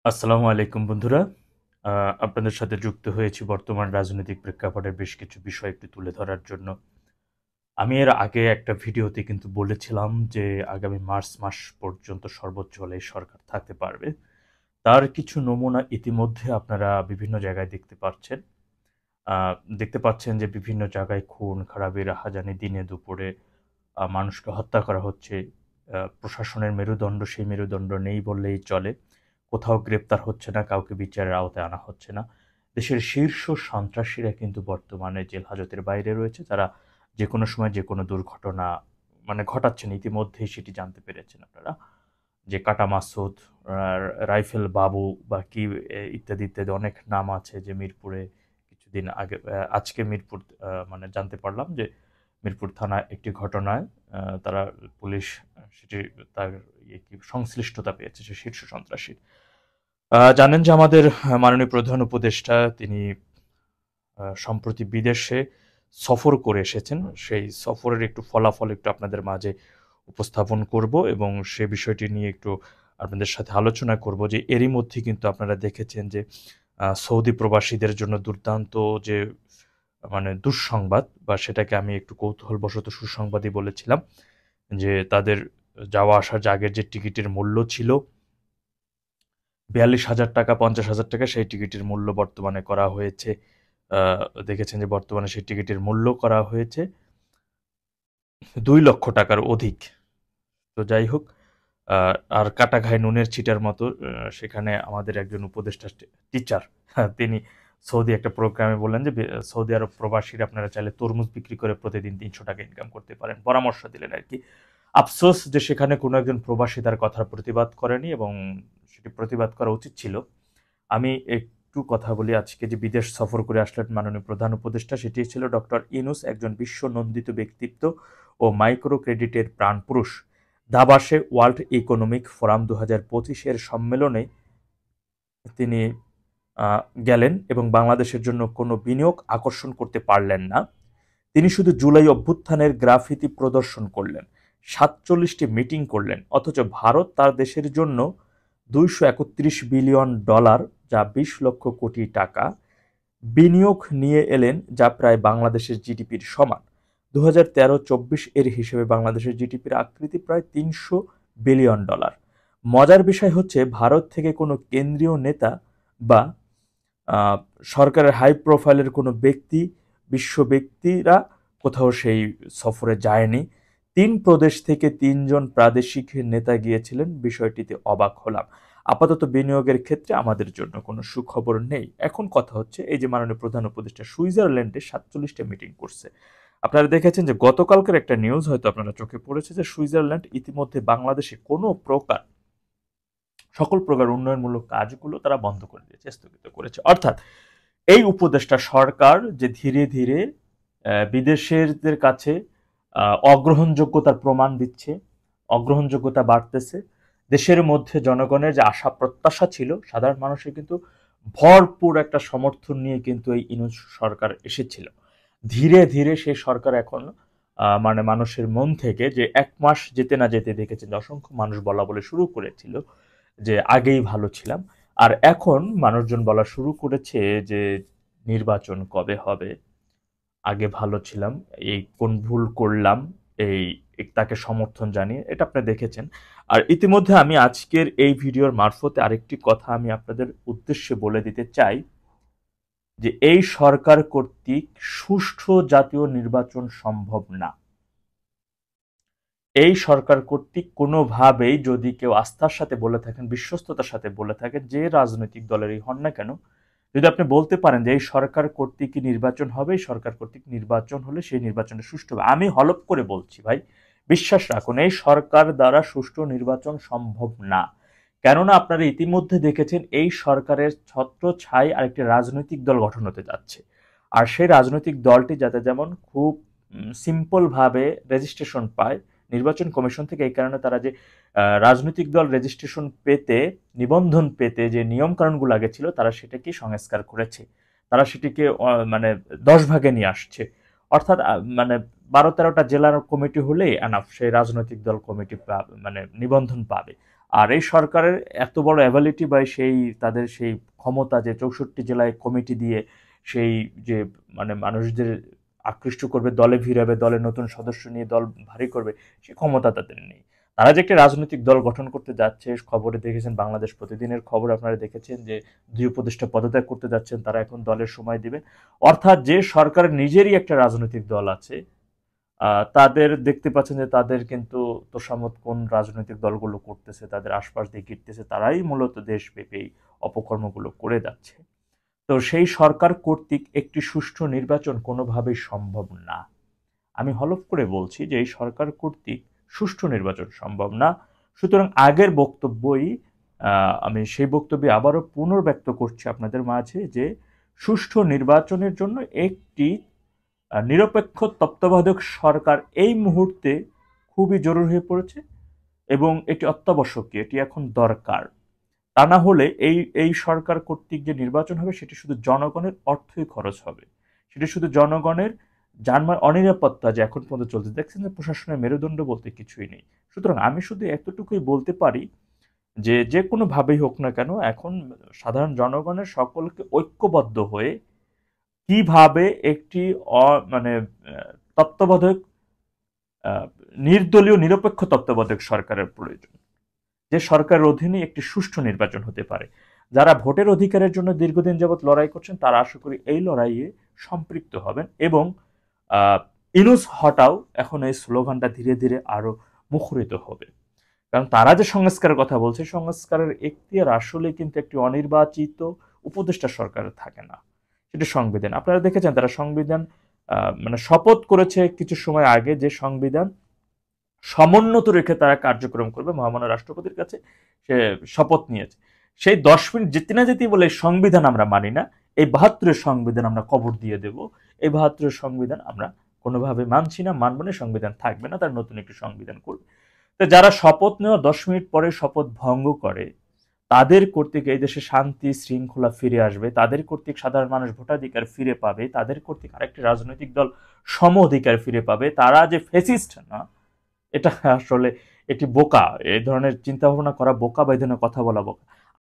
আসসালামু আলাইকুম বন্ধুরা। আপনাদের সাথে যুক্ত হয়েছি বর্তমান রাজনৈতিক প্রেক্ষাপটের বেশ কিছু বিষয় একটু তুলে ধরার জন্য। আমি এর আগে একটা ভিডিওতে কিন্তু বলেছিলাম যে আগামী মার্চ মাস পর্যন্ত সর্বোচ্চ হলে এই সরকার থাকতে পারবে। তার কিছু নমুনা ইতিমধ্যে আপনারা বিভিন্ন জায়গায় দেখতে পাচ্ছেন। আ দেখতে পাচ্ছেন যে বিভিন্ন জায়গায় খুন-খারাবি, রাহাজানি দিনে দুপুরে মানুষকে হত্যা করা হচ্ছে। প্রশাসনের মেরুদণ্ড সেই মেরুদণ্ড নেই বললেই চলে। কোথাও গ্রেপ্তার হচ্ছে না, কাউকে বিচারের আওতায় আনা হচ্ছে না। দেশের শীর্ষ সন্ত্রাসীরা কিন্তু বর্তমানে জেল হাজতের বাইরে রয়েছে। তারা যেকোনো সময় যেকোনো দুর্ঘটনা ঘটাচ্ছেন। ইতিমধ্যেই সেটি জানতে পেরেছেন আপনারা। যে কাটা মাসুদ, আ রাইফেল বাবু বা কি ইত্যাদি, ইত্যাদি অনেক নাম আছে যে মিরপুরে কিছুদিন আগে আজকে মিরপুর জানতে পারলাম যে মিরপুর থানায় একটি ঘটনায় তারা পুলিশ সেটি তার সংশ্লিষ্টতা পেয়েছে সে শীর্ষ সন্ত্রাসীর। জানেন যে আমাদের মাননীয় প্রধান উপদেষ্টা তিনি সম্প্রতি বিদেশে সফর করে এসেছেন। সেই সফরের একটু ফলাফল একটু আপনাদের মাঝে উপস্থাপন করব এবং সে বিষয়টি নিয়ে একটু আপনাদের সাথে আলোচনা করব যে এরই মধ্যে কিন্তু আপনারা দেখেছেন যে সৌদি প্রবাসীদের জন্য দুর্দান্ত যে দুঃসংবাদ বা সেটাকে আমি একটু কৌতূহলবশত সুসংবাদই বলেছিলাম যে তাদের যাওয়া আসার যে আগের যে টিকিটের মূল্য ছিল ৪২,০০০ টাকা ৫০,০০০ টাকা সেই টিকিটের মূল্য বর্তমানে করা হয়েছে। দেখেছেন যে বর্তমানে সেই টিকিটের মূল্য করা হয়েছে ২,০০,০০০ টাকার অধিক। তো যাই হোক, আ আর কাটা ঘায়ে নুনের ছিটার মতো সেখানে আমাদের একজন উপদেষ্টা টিচার, হ্যাঁ, তিনি সৌদি একটা প্রোগ্রামে বললেন যে সৌদি আরব প্রবাসীরা আপনারা চাইলে তরমুজ বিক্রি করে প্রতিদিন ৳৩০০ ইনকাম করতে পারেন। পরামর্শ দিলেন আরকি। আফসোস যে সেখানে কোনো একজন প্রবাসী তার কথার প্রতিবাদ করেনি এবং সেটি প্রতিবাদ করা উচিত ছিল। আমি একটু কথা বলি আজকে যে বিদেশ সফর করে আসলেন মাননীয় প্রধান উপদেষ্টা সেটি ছিল ডক্টর ইউনূস, একজন বিশ্বনন্দিত ব্যক্তিত্ব ও মাইক্রো ক্রেডিটের প্রাণপুরুষ। দাভাসে ওয়ার্ল্ড ইকোনমিক ফোরাম ২০২৫ এর সম্মেলনে তিনি গেলেন এবং বাংলাদেশের জন্য কোনো বিনিয়োগ আকর্ষণ করতে পারলেন না। তিনি শুধু জুলাই অভ্যুত্থানের গ্রাফিতি প্রদর্শন করলেন, ৪৭টি মিটিং করলেন, অথচ ভারত তার দেশের জন্য $২৩১ বিলিয়ন, যা ২০ লক্ষ কোটি টাকা বিনিয়োগ নিয়ে এলেন, যা প্রায় বাংলাদেশের জিডিপির সমান। ২০১৩-২৪ এর হিসেবে বাংলাদেশের জিডিপির আকৃতি প্রায় $৩০০ বিলিয়ন। মজার বিষয় হচ্ছে ভারত থেকে কোনো কেন্দ্রীয় নেতা বা সরকারের হাই প্রোফাইলের কোনো ব্যক্তি, বিশ্ব ব্যক্তিরা কোথাও সেই সফরে যায়নি। ৩ প্রদেশ থেকে ৩ জন প্রাদেশিক নেতা গিয়েছিলেন। বিষয়টিতে অবাক হলাম। আপাতত বিনিয়োগের ক্ষেত্রে আমাদের জন্য কোনো সুখবর নেই। এখন কথা হচ্ছে এই যে মাননীয় প্রধান উপদেষ্টা সুইজারল্যান্ডে ৪৭টা মিটিং করছে। আপনারা দেখেছেন যে গতকালকের একটা নিউজ হয়তো আপনারা চোখে পড়েছে যে সুইজারল্যান্ড ইতিমধ্যে বাংলাদেশে কোনো প্রকার সকল প্রকার উন্নয়নমূলক কাজগুলো তারা বন্ধ করে দিয়েছে, স্থগিত করেছে। অর্থাৎ এই উপদেষ্টা সরকার যে ধীরে ধীরে বিদেশের কাছে অগ্রহণযোগ্যতার প্রমাণ দিচ্ছে, অগ্রহণযোগ্যতা বাড়তেছে। দেশের মধ্যে জনগণের যে আশা প্রত্যাশা ছিল, সাধারণ মানুষের কিন্তু ভরপুর একটা সমর্থন নিয়ে কিন্তু এই ইউনূস সরকার এসেছিল। ধীরে ধীরে সেই সরকার এখন মানুষের মন থেকে যে ১ মাস যেতে না যেতে দেখেছেন যে অসংখ্য মানুষ বলা বলে শুরু করেছিল যে আগেই ভালো ছিলাম। আর এখন মানুষজন বলা শুরু করেছে যে নির্বাচন কবে হবে? আগে ভালো ছিলাম। এই কোন ভুল করলাম? এই তাকে সমর্থন জানিয়ে এটা আপনারা দেখেছেন। আর ইতিমধ্যে আমি আজকের এই ভিডিওর মারফতে আরেকটি কথা আমি আপনাদের উদ্দেশ্যে বলে দিতে চাই যে এই সরকার কর্তৃক সুষ্ঠু জাতীয় নির্বাচন সম্ভব না। এই সরকার কর্তৃক কোনোভাবেই যদি কেউ আস্থার সাথে বলে থাকেন, বিশ্বস্ততার সাথে বলে থাকেন, যে রাজনৈতিক দলেরই হন না কেন, যদি আপনি বলতে পারেন যে এই সরকার কর্তৃক কি নির্বাচন হবে, এই সরকার কর্তৃক নির্বাচন হলে সেই নির্বাচনটা সুষ্ঠু হবে, আমি হলফ করে বলছি ভাই, বিশ্বাস রাখুন এই সরকার দ্বারা সুষ্ঠু নির্বাচন সম্ভব না। কেননা আপনারা ইতিমধ্যে দেখেছেন এই সরকারের ছত্রছায়ায় আরেকটি রাজনৈতিক দল গঠন হতে যাচ্ছে। আর সেই রাজনৈতিক দলটি যাতে যেমন খুব সিম্পল ভাবে রেজিস্ট্রেশন পায় নির্বাচন কমিশন থেকে, এই কারণে তারা যে রাজনৈতিক দল রেজিস্ট্রেশন পেতে, নিবন্ধন পেতে যে নিয়ম কানুনগুলো আগে ছিল তারা সেটাকে সংস্কার করেছে। তারা সেটিকে ১০ ভাগে নিয়ে আসছে। অর্থাৎ ১২-১৩টা জেলার কমিটি হলেই এনাফ, সেই রাজনৈতিক দল কমিটি নিবন্ধন পাবে। আর এই সরকারের এত বড় অ্যাবিলিটি বা সেই তাদের সেই ক্ষমতা যে 64 জেলায় কমিটি দিয়ে সেই যে মানে মানুষদের আকৃষ্ট করবে, দলে ভিড়াবে, দলে নতুন সদস্য নিয়ে দল ভারী করবে, সে ক্ষমতা তাদের নেই। তারা যে একটি রাজনৈতিক দল গঠন করতে যাচ্ছে, খবরে দেখেছেন, বাংলাদেশ প্রতিদিনের খবর আপনারা দেখেছেন যে 2 উপদেষ্টা পদত্যাগ করতে যাচ্ছেন, তারা এখন দলের সময় দিবেন। অর্থাৎ যে সরকারের নিজেরই একটা রাজনৈতিক দল আছে, তাদের দেখতে পাচ্ছেন যে তাদের কিন্তু তোষামত কোন রাজনৈতিক দলগুলো করতেছে, তাদের আশপাশ দিয়ে ঘিরতেছে, তারাই মূলত দেশব্যাপী এই অপকর্মগুলো করে যাচ্ছে। তো সেই সরকার কর্তৃক একটি সুষ্ঠু নির্বাচন কোনোভাবেই সম্ভব না। আমি হলফ করে বলছি যে এই সরকার কর্তৃক সুষ্ঠু নির্বাচন সম্ভব না। সুতরাং আগের বক্তব্যই আমি সেই বক্তব্যে আবারও পুনর্ব্যক্ত করছি আপনাদের মাঝে যে সুষ্ঠু নির্বাচনের জন্য একটি নিরপেক্ষ তত্ত্বাবধায়ক সরকার এই মুহূর্তে খুবই জরুরি হয়ে পড়েছে এবং এটি অত্যাবশ্যকীয়, এটি এখন দরকার। তা না হলে এই সরকার কর্তৃক যে নির্বাচন হবে সেটি শুধু জনগণের অর্থই খরচ হবে, সেটি শুধু জনগণের জানমাল অনিরাপত্তা যে এখন পর্যন্ত চলছে, দেখছেন যে প্রশাসনের মেরুদণ্ড বলতে কিছুই নেই। সুতরাং আমি শুধু এতটুকুই বলতে পারি যে যে কোনোভাবেই হোক না কেন এখন সাধারণ জনগণের সকলকে ঐক্যবদ্ধ হয়ে কিভাবে একটি মানে তত্ত্বাবধায়ক নির্দলীয় নিরপেক্ষ তত্ত্বাবধায়ক সরকারের প্রয়োজন, যে সরকারের অধীনে একটি সুষ্ঠু নির্বাচন হতে পারে। যারা ভোটের অধিকারের জন্য দীর্ঘদিন যাবৎ লড়াই করছেন তারা আশা করি এই লড়াইয়ে সম্পৃক্ত হবেন এবং ইনুস হটাও এখন এই স্লোগানটা ধীরে ধীরে আরো মুখরিত হবে। কারণ তারা যে সংস্কারের কথা বলছে, সংস্কারের এখতিয়ার আসলে কিন্তু একটি অনির্বাচিত উপদেষ্টা সরকারের থাকে না, সেটি সংবিধান। আপনারা দেখেছেন তারা সংবিধান মানে শপথ করেছে কিছু সময় আগে যে সংবিধান সমুন্নত রেখে তারা কার্যক্রম করবে, মহামান্য রাষ্ট্রপতির কাছে সে শপথ নিয়েছে। সেই 10 মিনিট যেতে না যেতেই বলে সংবিধান আমরা মানি না, এই 72-এর সংবিধান আমরা কবর দিয়ে দেব, এই 72-এর সংবিধান আমরা কোনোভাবে মানছি না, মানব না, সংবিধান থাকবে না, তার নতুন একটি সংবিধান করবে। তো যারা শপথ নেওয়া 10 মিনিট পরে শপথ ভঙ্গ করে, তাদের কর্তৃক এই দেশে শান্তি শৃঙ্খলা ফিরে আসবে, তাদের কর্তৃক সাধারণ মানুষ ভোটাধিকার ফিরে পাবে, তাদের কর্তৃক আরেকটি রাজনৈতিক দল সম অধিকার ফিরে পাবে। তারা যে ফেসিস্ট না, এটা আসলে এটি বোকা, এই ধরনের চিন্তা ভাবনা করা বোকা বা এই ধরনের কথা বলা বোকা।